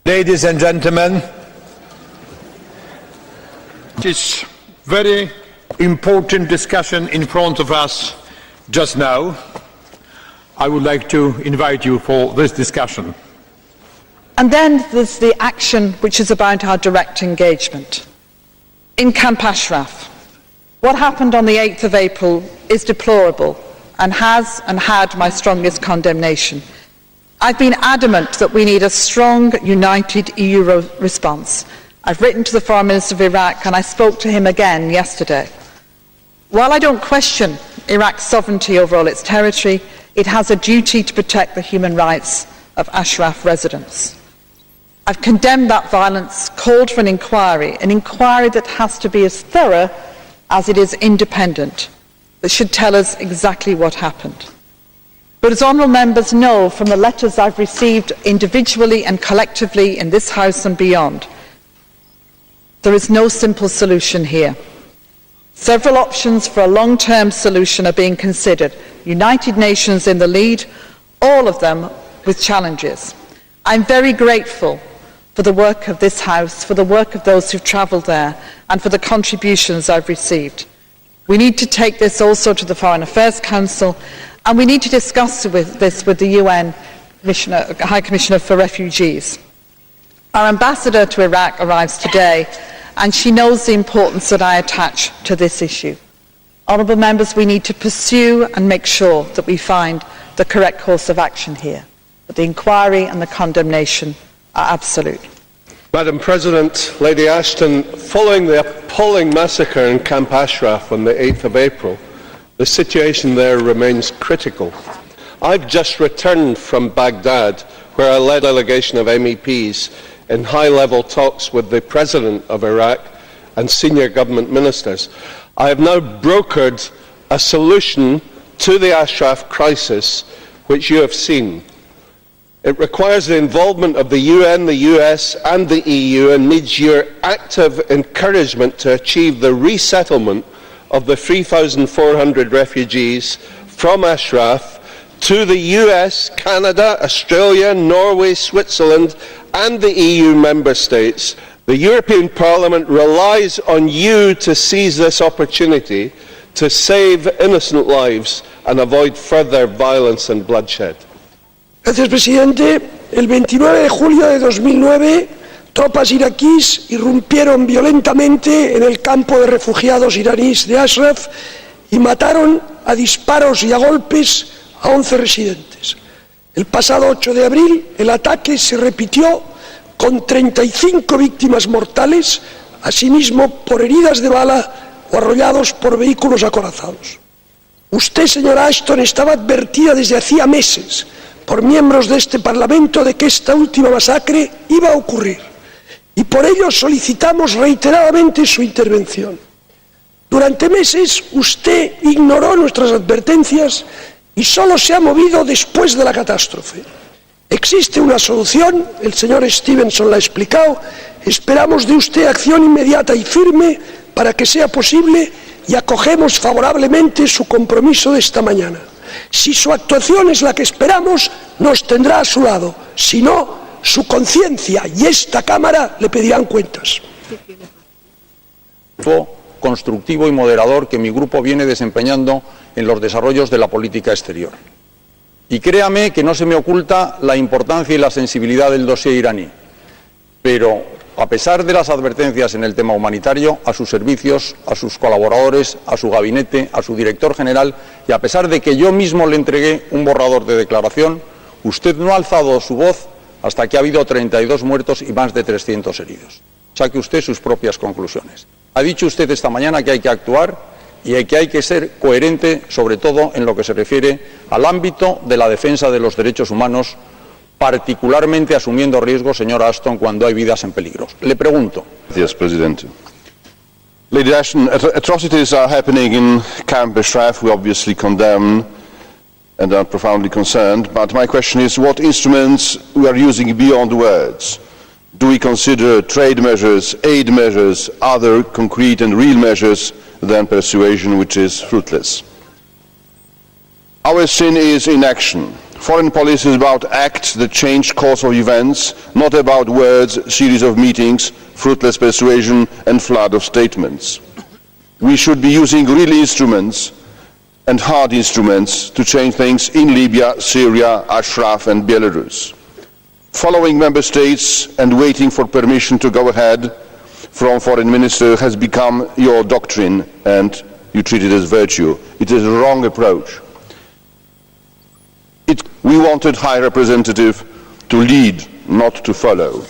Ladies and gentlemen, it is very important discussion in front of us just now. I would like to invite you for this discussion. And then there's the action which is about our direct engagement. In Camp Ashraf, what happened on the 8th of April is deplorable and has and had my strongest condemnation. I've been adamant that we need a strong, united EU response. I've written to the Foreign Minister of Iraq and I spoke to him again yesterday. While I don't question Iraq's sovereignty over all its territory, it has a duty to protect the human rights of Ashraf residents. I've condemned that violence, called for an inquiry that has to be as thorough as it is independent, that should tell us exactly what happened. But as honourable members know from the letters I've received individually and collectively in this House and beyond, there is no simple solution here. Several options for a long-term solution are being considered, United Nations in the lead, all of them with challenges. I'm very grateful for the work of this House, for the work of those who've travelled there, and for the contributions I've received. We need to take this also to the Foreign Affairs Council, and we need to discuss this with the UN High Commissioner for Refugees. Our ambassador to Iraq arrives today, and she knows the importance that I attach to this issue. Honourable members, we need to pursue and make sure that we find the correct course of action here, but the inquiry and the condemnation are absolute. Madam President, Lady Ashton, following the appalling massacre in Camp Ashraf on the 8th of April, the situation there remains critical. I've just returned from Baghdad, where I led a delegation of MEPs in high-level talks with the President of Iraq and senior government ministers. I have now brokered a solution to the Ashraf crisis, which you have seen. It requires the involvement of the UN, the US and the EU, and needs your active encouragement to achieve the resettlement of the 3,400 refugees from Ashraf to the US, Canada, Australia, Norway, Switzerland and the EU member states. The European Parliament relies on you to seize this opportunity to save innocent lives and avoid further violence and bloodshed. Gracias, presidente. El 29 de julio de 2009, tropas iraquíes irrumpieron violentamente en el campo de refugiados iraníes de Ashraf y mataron a disparos y a golpes a 11 residentes. El pasado 8 de abril, el ataque se repitió con 35 víctimas mortales, asimismo por heridas de bala o arrollados por vehículos acorazados. Usted, señora Ashton, estaba advertida desde hacía meses por miembros de este Parlamento de que esta última masacre iba a ocurrir, y por ello solicitamos reiteradamente su intervención. Durante meses usted ignoró nuestras advertencias y solo se ha movido después de la catástrofe. Existe una solución, el señor Stevenson la ha explicado, esperamos de usted acción inmediata y firme para que sea posible y acogemos favorablemente su compromiso de esta mañana. Si su actuación es la que esperamos, nos tendrá a su lado. Si no, su conciencia y esta Cámara le pedirán cuentas. Constructivo y moderador que mi grupo viene desempeñando en los desarrollos de la política exterior. Y créame que no se me oculta la importancia y la sensibilidad del dossier iraní, pero a pesar de las advertencias en el tema humanitario, a sus servicios, a sus colaboradores, a su gabinete, a su director general, y a pesar de que yo mismo le entregué un borrador de declaración, usted no ha alzado su voz hasta que ha habido 32 muertos y más de 300 heridos. Saque usted sus propias conclusiones. Ha dicho usted esta mañana que hay que actuar y que hay que ser coherente, sobre todo en lo que se refiere al ámbito de la defensa de los derechos humanos, particularmente asumiendo riesgos, señora Ashton, cuando hay vidas en peligro. Le pregunto. Gracias, Presidente. Lady Ashton, atrocities are happening in Camp Ashraf. We obviously condemn and are profoundly concerned. But my question is, what instruments we are using beyond words? Do we consider trade measures, aid measures, other concrete and real measures than persuasion, which is fruitless? Our sin is inaction. Foreign policy is about acts that change course of events, not about words, series of meetings, fruitless persuasion and flood of statements. We should be using real instruments and hard instruments to change things in Libya, Syria, Ashraf and Belarus. Following member states and waiting for permission to go ahead from foreign minister has become your doctrine and you treat it as virtue. It is a wrong approach. We wanted High Representative to lead, not to follow.